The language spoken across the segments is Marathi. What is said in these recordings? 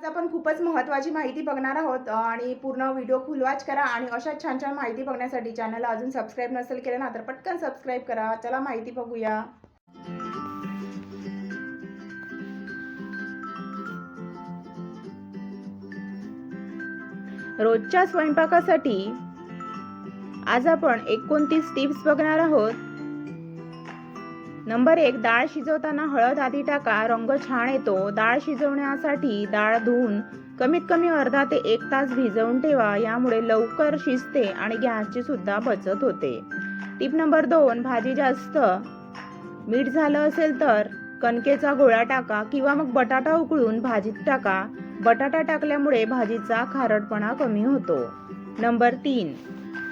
आज आपण खूपच महत्त्वाची माहिती बघणार आहोत आणि पूर्ण व्हिडिओ फुल वॉच करा आणि अशा छान छान माहिती बघण्यासाठी चॅनलला अजून सबस्क्राईब नसेल केलं ना तर पटकन सबस्क्राईब करा. चला माहिती बघूया. रोजच्या स्वयंपाकासाठी आज आपण 29 टिप्स बघणार आहोत. नंबर 1, डाळ शिजवताना हळद आधी टाका, रंग छान येतो. डाळ शिजवण्यासाठी डाळ धुवून कमीत कमी अर्धा ते 1 तास भिजवून ठेवा. यामुळे लवकर शिजते आणि गॅसची सुद्धा बचत होते. टिप नंबर 2, भाजी जास्त मीठ झालं असेल तर कणकेचा गोळा टाका किंवा मग बटाटा उकळून भाजीत टाका. बटाटा टाकल्यामुळे भाजीचा खारटपणा कमी होतो. नंबर 3,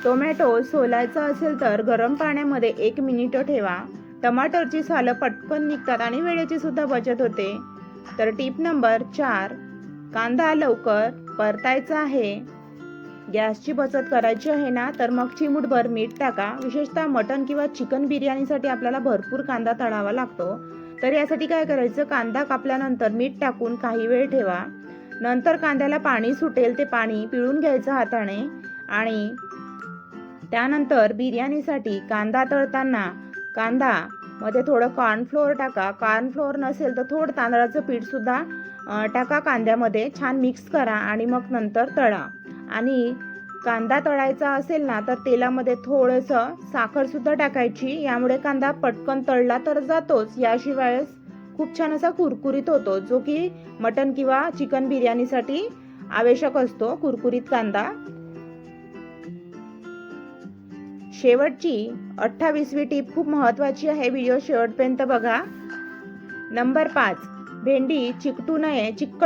टोमॅटो सोलायचा असेल तर गरम पाण्यामध्ये 1 मिनिट ठेवा. टमाटरची सालं पटकन निघतात आणि वेळेची सुद्धा बचत होते. तर टिप नंबर 4, कांदा लवकर परतायचा आहे, गॅसची बचत करायची आहे ना तर मग चिमूटभर मीठ टाका. विशेषतः मटण किंवा चिकन बिर्याणीसाठी आपल्याला भरपूर कांदा तळावा लागतो. तर यासाठी काय करायचं, कांदा कापल्यानंतर मीठ टाकून काही वेळ ठेवा. नंतर कांद्याला पाणी सुटेल ते पाणी पिळून घ्यायचं हाताने आणि त्यानंतर बिर्याणीसाठी कांदा तळताना कांदा मध्ये थोडं कॉर्नफ्लोअर टाका. कॉर्नफ्लोअर नसेल तर थोडं तांदळाचं पीठ सुद्धा टाका कांद्यामध्ये. छान मिक्स करा आणि मग नंतर तळा. आणि कांदा तळायचा असेल ना तर तेलामध्ये थोडंसं साखर सुद्धा टाकायची. यामुळे कांदा पटकन तळला तर जातोच, याशिवाय खूप छान असा कुरकुरीत होतो, जो की मटण किंवा चिकन बिर्याणीसाठी आवश्यक असतो, कुरकुरीत कांदा. शेवटची 28वी टीप खूप महत्त्वाची आहे, व्हिडिओ शेवटपर्यंत बघा. नंबर 5, भेंडी चिकट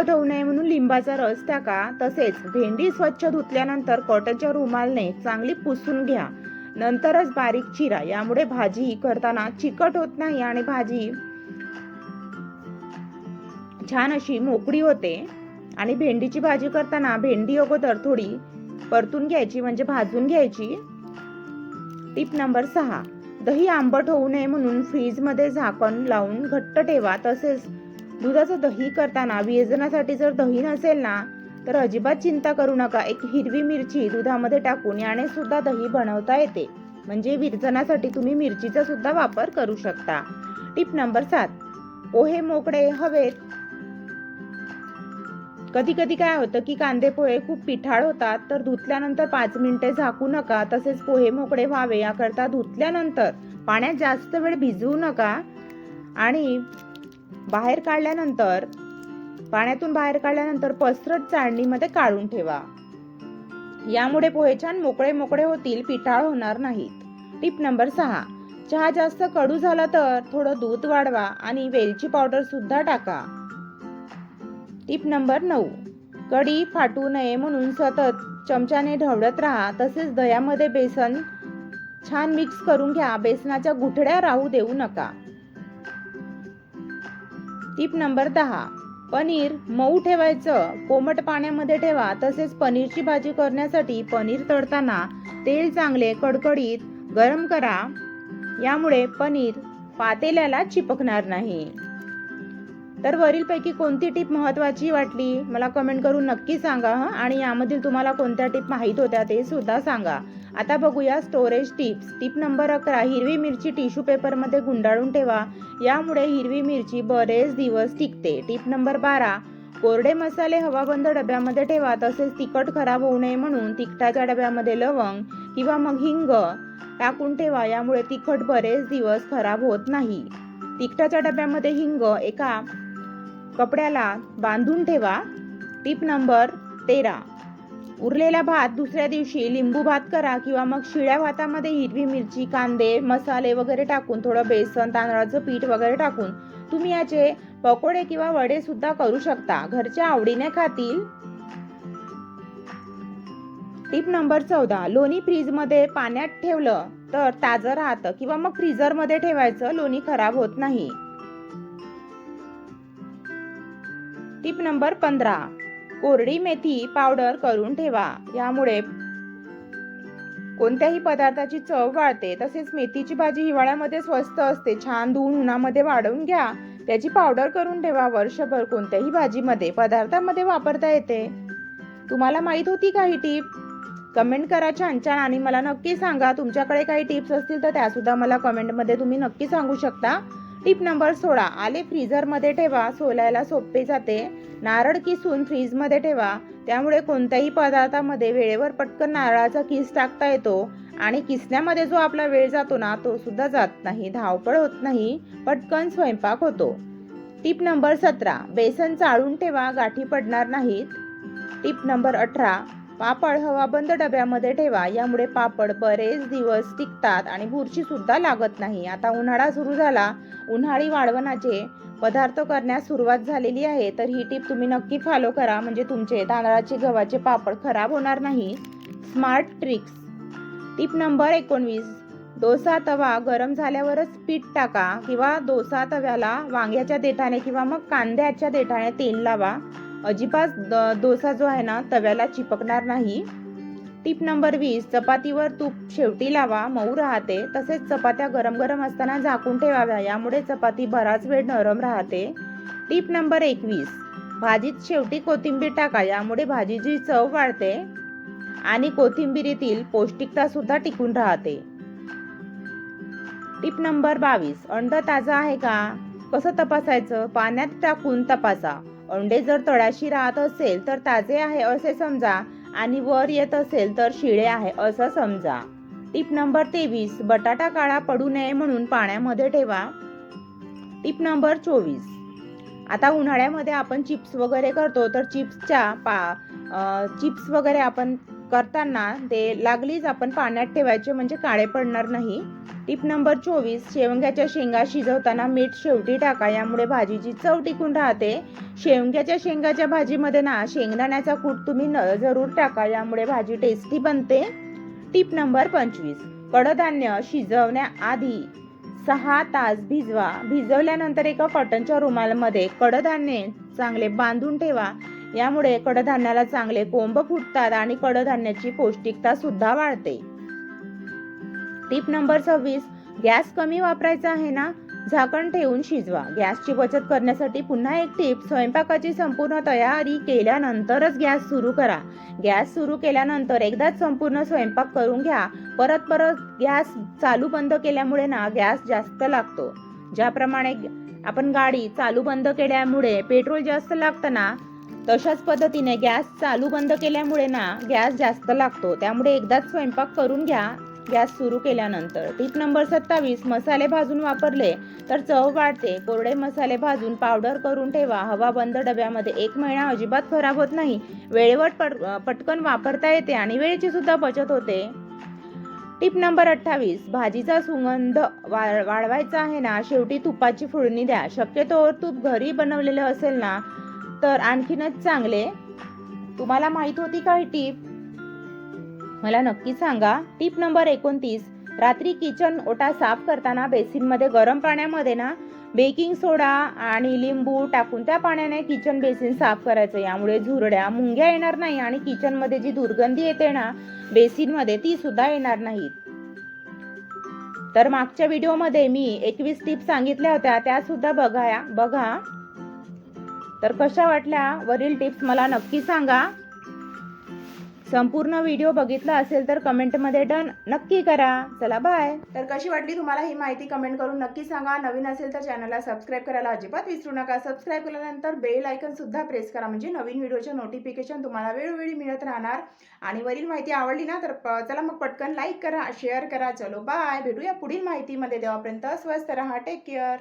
होऊ नये म्हणून लिंबाचा रस टाका. तसेच भेंडी स्वच्छ धुतल्यानंतर कॉटनच्या रुमालने चांगली पुसून घ्या. नंतरच बारीक चिरा. यामुळे भाजी करताना चिकट होत नाही आणि भाजी छान अशी मोकळी होते. आणि भेंडीची भाजी करताना भेंडी अगोदर थोडी परतून घ्यायची, म्हणजे भाजून घ्यायची. टिप नंबर 6, दही आंबट होऊ नये म्हणून फ्रीजमध्ये झाकण लावून घट्ट ठेवा. तसेच दुधाचं दही करताना विरजणासाठी जर दही नसेल ना तर अजिबात चिंता करू नका. एक हिरवी मिरची दुधामध्ये टाकून याने सुद्धा दही बनवता येते. म्हणजे विरजणासाठी तुम्ही मिरचीचा सुद्धा वापर करू शकता. टिप नंबर 7, पोहे मोकळे हवेत. कधी कधी काय होतं की कांदे पोहे खूप पिठाळ होतात, तर धुतल्यानंतर 5 मिनिटे झाकू नका. तसेच पोहे मोकळे व्हावे याकरता धुतल्यानंतर पाण्यात जास्त वेळ भिजवू नका आणि पाण्यातून बाहेर काढल्यानंतर पसरट चाळणीमध्ये काढून ठेवा. यामुळे पोहे छान मोकळे होतील, पिठाळ होणार नाहीत. टिप नंबर 6, चहा जास्त कडू झाला तर थोडं दूध वाढवा आणि वेलची पावडर सुद्धा टाका. टिप नंबर 9, कढी फाटू नये म्हणून सतत चमच्याने ढवळत राहा. तसेच दह्यामध्ये बेसन छान मिक्स करून घ्या. बेसनाच्या गुठळ्या राहू देऊ नका. टिप नंबर 10, पनीर मऊ ठेवायचं, कोमट पाण्यामध्ये ठेवा. तसेच पनीरची भाजी करण्यासाठी पनीर तळताना तेल चांगले कडकडीत गरम करा. यामुळे पनीर पातेल्याला चिपकणार नाही. तर वरीलपैकी कोणती टिप महत्त्वाची वाटली मला कमेंट करून नक्की सांगा. आणि यामधील तुम्हाला कोणत्या टिप माहीत होत्या ते सुद्धा सांगा. आता बघूया स्टोरेज टिप्स. टिप नंबर 11, हिरवी मिरची टिश्यू पेपरमध्ये गुंडाळून ठेवा. यामुळे हिरवी मिरची बरेच दिवस टिकते. टिप नंबर 12, कोरडे मसाले हवाबंद डब्यामध्ये ठेवा. तसेच तिखट खराब होऊ नये म्हणून तिखटाच्या डब्यामध्ये लवंग किंवा मग हिंग टाकून ठेवा. यामुळे तिखट बरेच दिवस खराब होत नाही. तिखटाच्या डब्यामध्ये हिंग एका कपड्याला बांधून ठेवा. टिप नंबर 13, उरलेला भात दुसऱ्या दिवशी लिंबू भात करा किंवा मग शिळ्या भातामध्ये हिरवी मिरची, कांदे, मसाले वगैरे टाकून थोडं बेसन, तांदळाचं पीठ वगैरे टाकून तुम्ही याचे पकोडे किंवा वडे सुद्धा करू शकता. घरच्या आवडीने खातील. टिप नंबर 14, लोणी फ्रीजमध्ये पाण्यात ठेवलं तर ताजं राहतं किंवा मग फ्रीजरमध्ये ठेवायचं, लोणी खराब होत नाही. टिप नंबर 15, कोरडी मेथी पावडर करून ठेवा. यामुळे कोणत्याही पदार्थाची चव वाढते. तसेच मेथीची भाजी हिवाळ्यामध्ये स्वस्त असते. छान धुवून उन्हामध्ये वाळवून घ्या. त्याची पावडर करून ठेवा. वर्षभर कोणत्याही भाजीमध्ये पदार्थामध्ये वापरता येते. तुम्हाला माहित होती का ही टीप? कमेंट करा छान छान आणि मला नक्की सांगा. तुमच्याकडे काही टिप्स असतील तर त्या सुद्धा मला कमेंटमध्ये तुम्ही नक्की सांगू शकता. टिप नंबर 16, आले फ्रीझरमध्ये ठेवा. सोलायला सोपे जाते. नारळ किसून फ्रीजमध्ये ठेवा. त्यामुळे कोणत्याही पदार्थामध्ये वेळेवर पटकन नारळाचा किस टाकता येतो आणि किसण्यामध्ये जो आपला वेळ जातो ना तो सुद्धा जात नाही. धावपळ होत नाही. पटकन स्वयंपाक होतो. टिप नंबर 17, बेसन चाळून ठेवा. गाठी पडणार नाहीत. टिप नंबर 18, पापड हवाबंद डब्यामध्ये ठेवा. यामुळे पापड बरेच दिवस टिकतात आणि बुरशी सुद्धा लागत नाही. आता उन्हाळा सुरू झाला. उन्हाळी वाळवणाचे पदार्थ करण्यास सुरुवात झालेली आहे. तर ही टीप तुम्ही नक्की फॉलो करा, म्हणजे तुमचे तांदळाचे गव्हाचे पापड खराब होणार नाही. Smart tricks. Tip number 19, dosa तवा गरम झाल्यावरच पीठ टाका किंवा डोसा तव्याला वांग्याच्या देठाने किंवा मग कांद्याच्या देठाने तेल लावा. अजिबात डोसा जो आहे ना तव्याला चिपकणार नाही. टिप नंबर 20, चपातीवर तूप शेवटी लावा. मऊ राहते. तसेच चपात्या गरम गरम असताना झाकून ठेवाव्या. यामुळे चपाती बराच वेळ नरम राहते. टिप नंबर 21, भाजीत शेवटी कोथिंबीर टाका. यामुळे भाजीची चव वाढते आणि कोथिंबीरीतील पौष्टिकता सुद्धा टिकून राहते. टिप नंबर 22, अंड ताजा आहे का? कसं तपासायचं? पाण्यात टाकून तपासा. अंडे जर तळाशी राहत असेल तर ताजे आहे असे समजा आणि वर येत असेल तर शिळे आहे असं समजा. टिप नंबर 23, बटाटा काळा पडू नये म्हणून पाण्यामध्ये ठेवा. टिप नंबर 24, आता उन्हाळ्यामध्ये आपण चिप्स वगैरे करतो तर चिप्स वगैरे आपण करताना ते लागलीच आपण पाण्यात ठेवायचे, म्हणजे काळे पडणार नाही. टिप नंबर 24, शेवग्याच्या शेंगा शिजवताना मीठ शेवटी टाका. यामुळे भाजीची चव टिकून राहते. शेवग्याच्या शेंगाच्या भाजीमध्ये ना शेंगदाण्याचा कूट तुम्ही जरूर टाका. यामुळे भाजी टेस्टी बनते. टिप नंबर 25, कडधान्य शिजवण्याआधी 6 तास भिजवा. भिजवल्यानंतर एका कॉटनच्या रुमालामध्ये कडधान्य चांगले बांधून ठेवा. यामुळे कडधान्याला चांगले कोंब फुटतात आणि कडधान्याची पौष्टिकता सुद्धा वाढते. टिप नंबर 26, गॅस कमी वापरायचा आहे ना, झाकण ठेवून शिजवा. गॅसची बचत करण्यासाठी पुन्हा एक टिप, स्वयंपाकाची संपूर्ण तयारी केल्यानंतरच गॅस सुरू करा. गॅस सुरू केल्यानंतर एकदाच संपूर्ण स्वयंपाक करून घ्या. परत गॅस चालू बंद केल्यामुळे ना गॅस जास्त लागतो. ज्याप्रमाणे आपण गाडी चालू बंद केल्यामुळे पेट्रोल जास्त लागतं ना, तशाच पद्धतीने गॅस चालू बंद केल्यामुळे ना गॅस जास्त लागतो. त्यामुळे एकदाच स्वयंपाक करून घ्या गॅस सुरू केल्यानंतर. टिप नंबर 27, मसाले भाजून वापरले तर चव वाढते. कोरडे मसाले भाजून पावडर करून ठेवा. हवा बंद डब्यामध्ये 1 महिना अजिबात खराब होत नाही. वेळेवर पटकन वापरता येते आणि वेळेची सुद्धा बचत होते. टिप नंबर 28, भाजीचा सुगंध वाढवायचा आहे ना, शेवटी तुपाची फोडणी द्या. शक्यतोवर तूप घरी बनवलेलं असेल ना तर आणखीनच चांगले. तुम्हाला माहित होती का ही टीप? मला नक्की सांगा. टिप नंबर 29, रात्री किचन ओटा साफ करताना बेसिनमध्ये गरम पाण्यामध्ये ना बेकिंग सोडा आणि लिंबू टाकून त्या पाण्याने किचन बेसिन साफ करायचं. यामुळे झुरड्या मुंग्या येणार नाही आणि किचनमध्ये जी दुर्गंधी येते ना बेसिनमध्ये ती सुद्धा येणार नाहीत. तर मागच्या व्हिडिओमध्ये मी 21 टिप्स सांगितल्या होत्या, त्या सुद्धा बघा. तर कशा वाटल्या वरील टिप्स मला नक्की सांगा. संपूर्ण व्हिडिओ बघितला असेल तर कमेंटमध्ये डन नक्की करा. चला बाय. तर कशी वाटली तुम्हाला ही माहिती कमेंट करून नक्की सांगा. नवीन असेल तर चॅनलला सबस्क्राईब करायला अजिबात विसरू नका. सबस्क्राईब केल्यानंतर बेल आयकन सुद्धा प्रेस करा, म्हणजे नवीन व्हिडिओचे नोटिफिकेशन तुम्हाला वेळोवेळी मिळत राहणार. आणि वरील माहिती आवडली ना तर चला मग पटकन लाईक करा, शेअर करा. चलो बाय. भेटूया पुढील माहितीमध्ये. तेव्हापर्यंत स्वस्त रहा. Take care.